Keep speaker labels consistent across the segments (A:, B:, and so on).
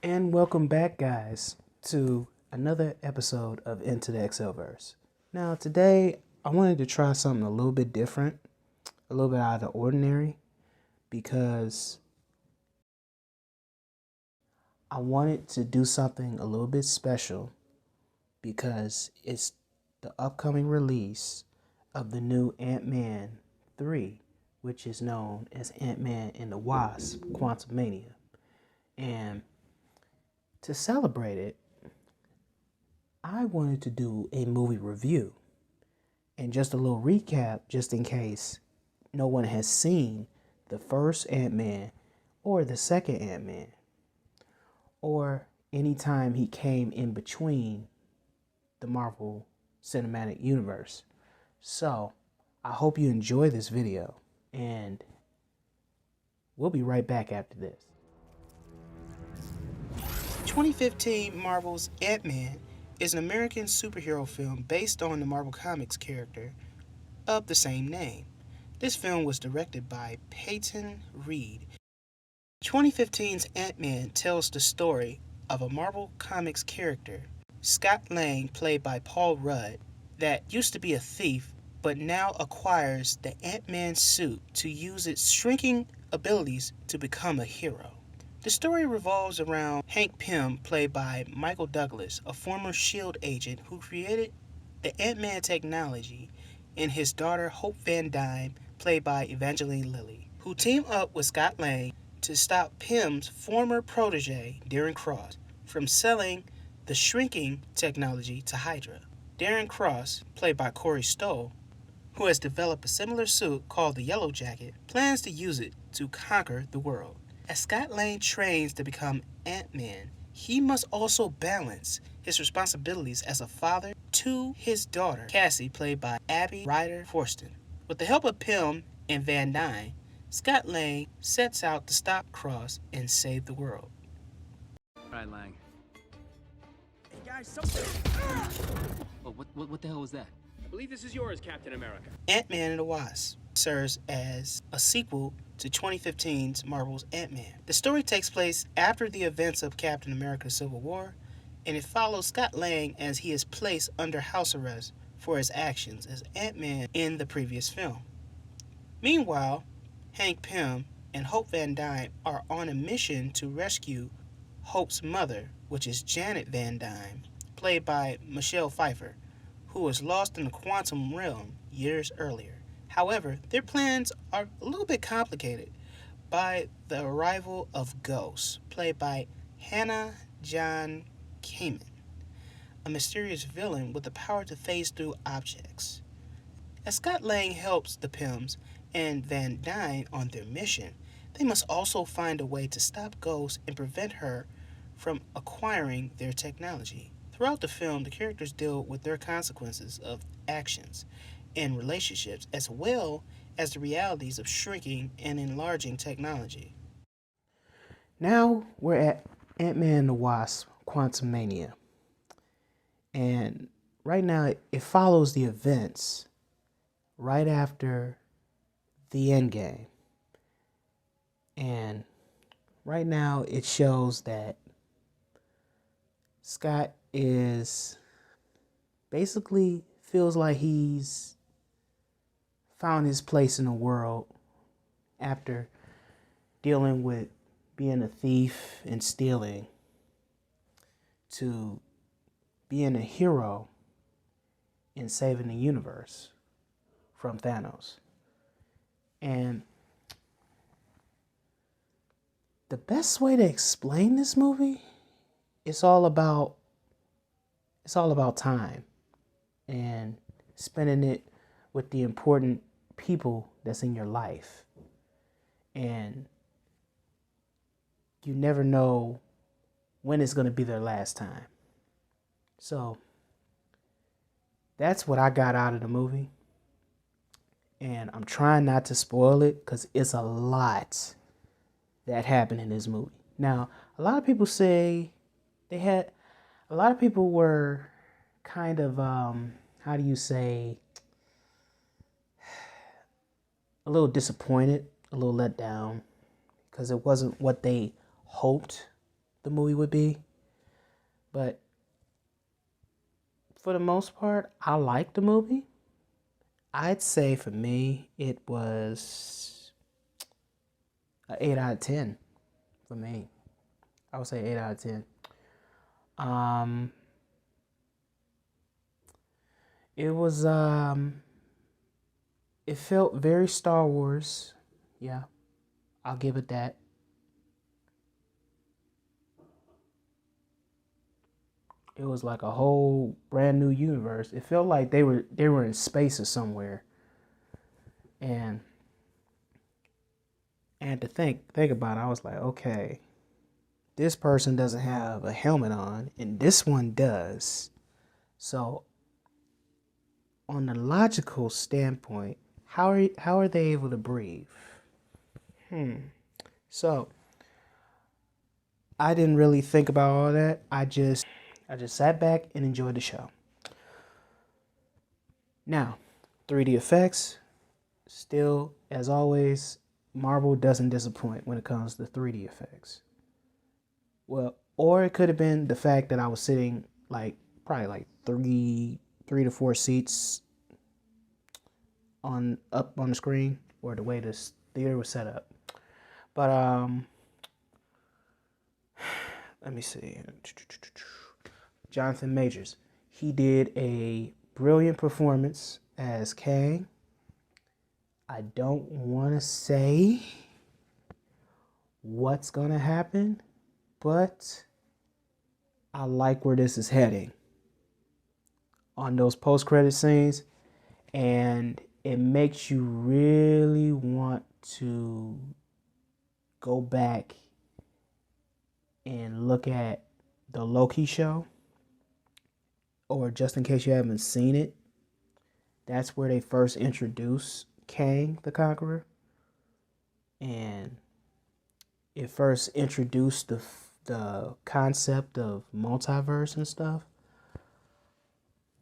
A: And welcome back, guys, to another episode of Into the Excelverse. Now, today I wanted to try something a little bit different, a little bit out of the ordinary, because I wanted to do something a little bit special because it's the upcoming release of the new Antman 3, which is known as Antman and the Wasp: Quantumania. And to celebrate it, I wanted to do a movie review. And just a little recap, just in case no one has seen the first Ant-Man or the second Ant-Man, or any time he came in between the Marvel Cinematic Universe. So, I hope you enjoy this video, and we'll be right back after this. 2015 Marvel's Ant-Man is an American superhero film based on the Marvel Comics character of the same name. This film was directed by Peyton Reed. 2015's Ant-Man tells the story of a Marvel Comics character, Scott Lang, played by Paul Rudd, that used to be a thief but now acquires the Ant-Man suit to use its shrinking abilities to become a hero. The story revolves around Hank Pym, played by Michael Douglas, a former S.H.I.E.L.D. agent who created the Ant-Man technology, and his daughter Hope Van Dyne, played by Evangeline Lilly, who team up with Scott Lang to stop Pym's former protege, Darren Cross, from selling the shrinking technology to Hydra. Darren Cross, played by Corey Stoll, who has developed a similar suit called the Yellow Jacket, plans to use it to conquer the world. As Scott Lang trains to become Ant-Man, he must also balance his responsibilities as a father to his daughter, Cassie, played by Abby Ryder Forston. With the help of Pym and Van Dyne, Scott Lang sets out to stop Cross and save the world.
B: All right, Lang. Hey, guys, something... Oh, what the hell was that?
C: I believe this is yours, Captain America.
A: Ant-Man and the Wasp serves as a sequel to 2015's Marvel's Ant-Man. The story takes place after the events of Captain America: Civil War, and it follows Scott Lang as he is placed under house arrest for his actions as Ant-Man in the previous film. Meanwhile, Hank Pym and Hope Van Dyne are on a mission to rescue Hope's mother, which is Janet Van Dyne, played by Michelle Pfeiffer, who was lost in the quantum realm years earlier. However, their plans are a little bit complicated by the arrival of Ghost, played by Hannah John Kamen, a mysterious villain with the power to phase through objects. As Scott Lang helps the Pyms and Van Dyne on their mission, they must also find a way to stop Ghost and prevent her from acquiring their technology. Throughout the film, the characters deal with their consequences of actions and relationships, as well as the realities of shrinking and enlarging technology. Now we're at Ant-Man and the Wasp: Quantumania. And right now it follows the events right after the end game. And right now it shows that Scott is basically feels like he's found his place in the world after dealing with being a thief and stealing to being a hero and saving the universe from Thanos. And the best way to explain this movie, it's all about time and spending it with the important people that's in your life. And you never know when it's going to be their last time. So that's what I got out of the movie. And I'm trying not to spoil it because it's a lot that happened in this movie. Now, a lot of people say a lot of people were kind of, how do you say, a little disappointed, a little let down, because it wasn't what they hoped the movie would be. But for the most part, I like the movie. I'd say for me, it was an 8 out of 10 for me. I would say 8 out of 10. Um, it was, it felt very Star Wars. Yeah, I'll give it that. It was like a whole brand new universe. It felt like they were in space or somewhere. And to think about it, I was like, okay, this person doesn't have a helmet on, and this one does. So, on the logical standpoint, how are they able to breathe? So, I didn't really think about all that. I just sat back and enjoyed the show. Now, 3D effects, still as always, Marvel doesn't disappoint when it comes to 3D effects. Well, or it could have been the fact that I was sitting like probably like three to four seats up on the screen, or the way this theater was set up. But let me see. Jonathan Majors, he did a brilliant performance as Kang. I don't want to say what's gonna happen, but I like where this is heading on those post-credit scenes, and it makes you really want to go back and look at the Loki show, or just in case you haven't seen it, that's where they first introduced Kang the Conqueror, and it first introduced the concept of multiverse and stuff.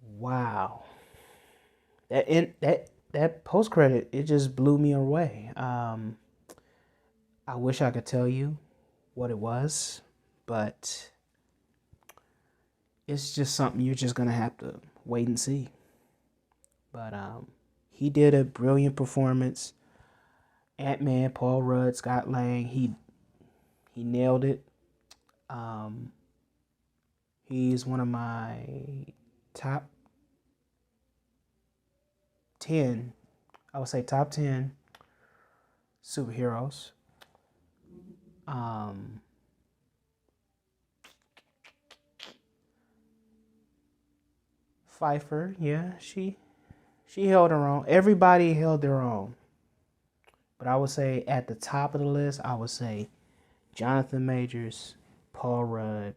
A: Wow, that post credit, it just blew me away. I wish I could tell you what it was, but it's just something you're just gonna have to wait and see. But he did a brilliant performance. Antman, Paul Rudd, Scott Lang, he nailed it. He's one of my top 10, I would say top 10 superheroes. Pfeiffer, yeah, she held her own. Everybody held their own. But I would say at the top of the list, I would say Jonathan Majors, Paul Rudd,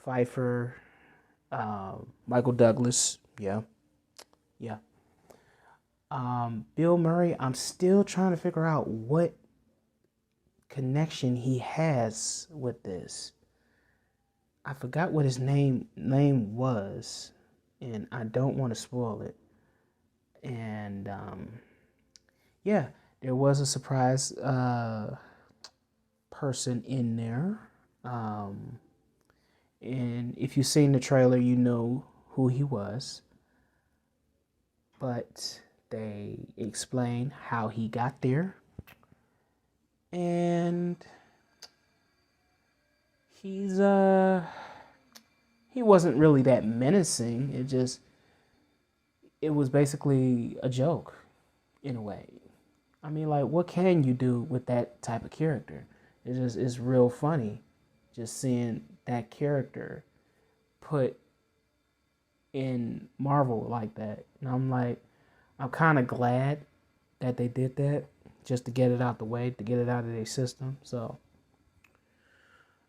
A: Pfeiffer, Michael Douglas, yeah. Bill Murray, I'm still trying to figure out what connection he has with this. I forgot what his name was, and I don't want to spoil it. And yeah, there was a surprise person in there. And if you've seen the trailer, you know who he was. But they explain how he got there. And he wasn't really that menacing. It was basically a joke in a way. I mean, like, what can you do with that type of character? It's real funny just seeing that character put in Marvel like that. And I'm kind of glad that they did that, just to get it out the way, to get it out of their system. So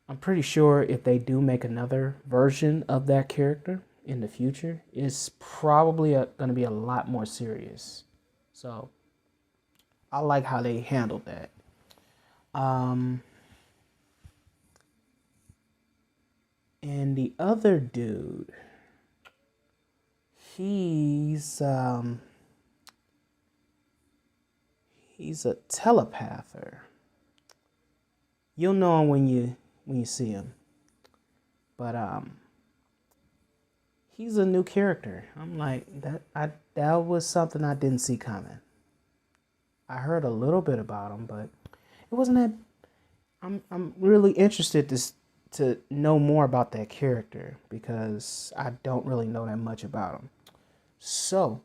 A: I'm pretty sure if they do make another version of that character in the future, it's probably going to be a lot more serious. So I like how they handled that. And the other dude, he's a telepather. You'll know him when you see him. But he's a new character. I'm like that was something I didn't see coming. I heard a little bit about him, but it wasn't that. I'm really interested to know more about that character because I don't really know that much about him. So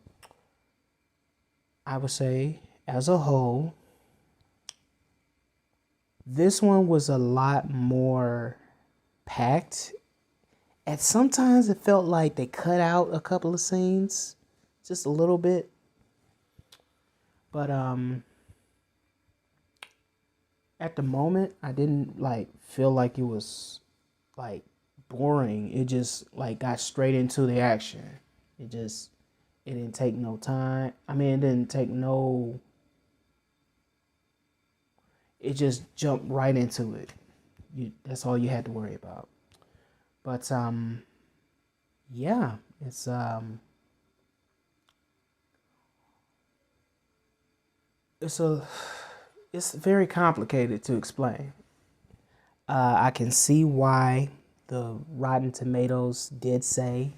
A: I would say, as a whole, this one was a lot more packed. At sometimes it felt like they cut out a couple of scenes, just a little bit. But at the moment, I didn't like feel like it was like boring. It just like got straight into the action. It didn't take no time. I mean, it didn't take no. It just jumped right into it. That's all you had to worry about. But yeah, it's very complicated to explain. I can see why the Rotten Tomatoes did say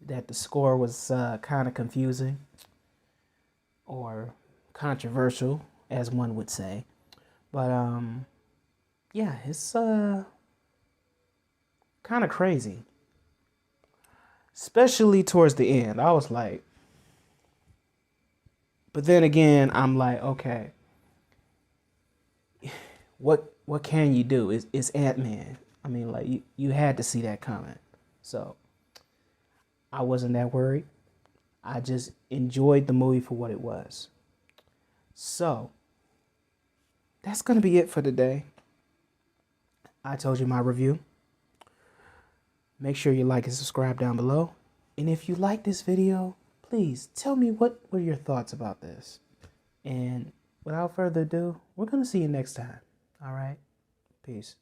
A: that the score was kind of confusing or controversial, as one would say. But yeah, it's kind of crazy, especially towards the end. I was like, but then again, I'm like, okay, what can you do? It's Ant-Man. I mean, like you had to see that coming, so I wasn't that worried. I just enjoyed the movie for what it was. So that's gonna be it for today. I told you my review. Make sure you like and subscribe down below. And if you like this video, please tell me what were your thoughts about this. And without further ado, we're gonna see you next time. All right, peace.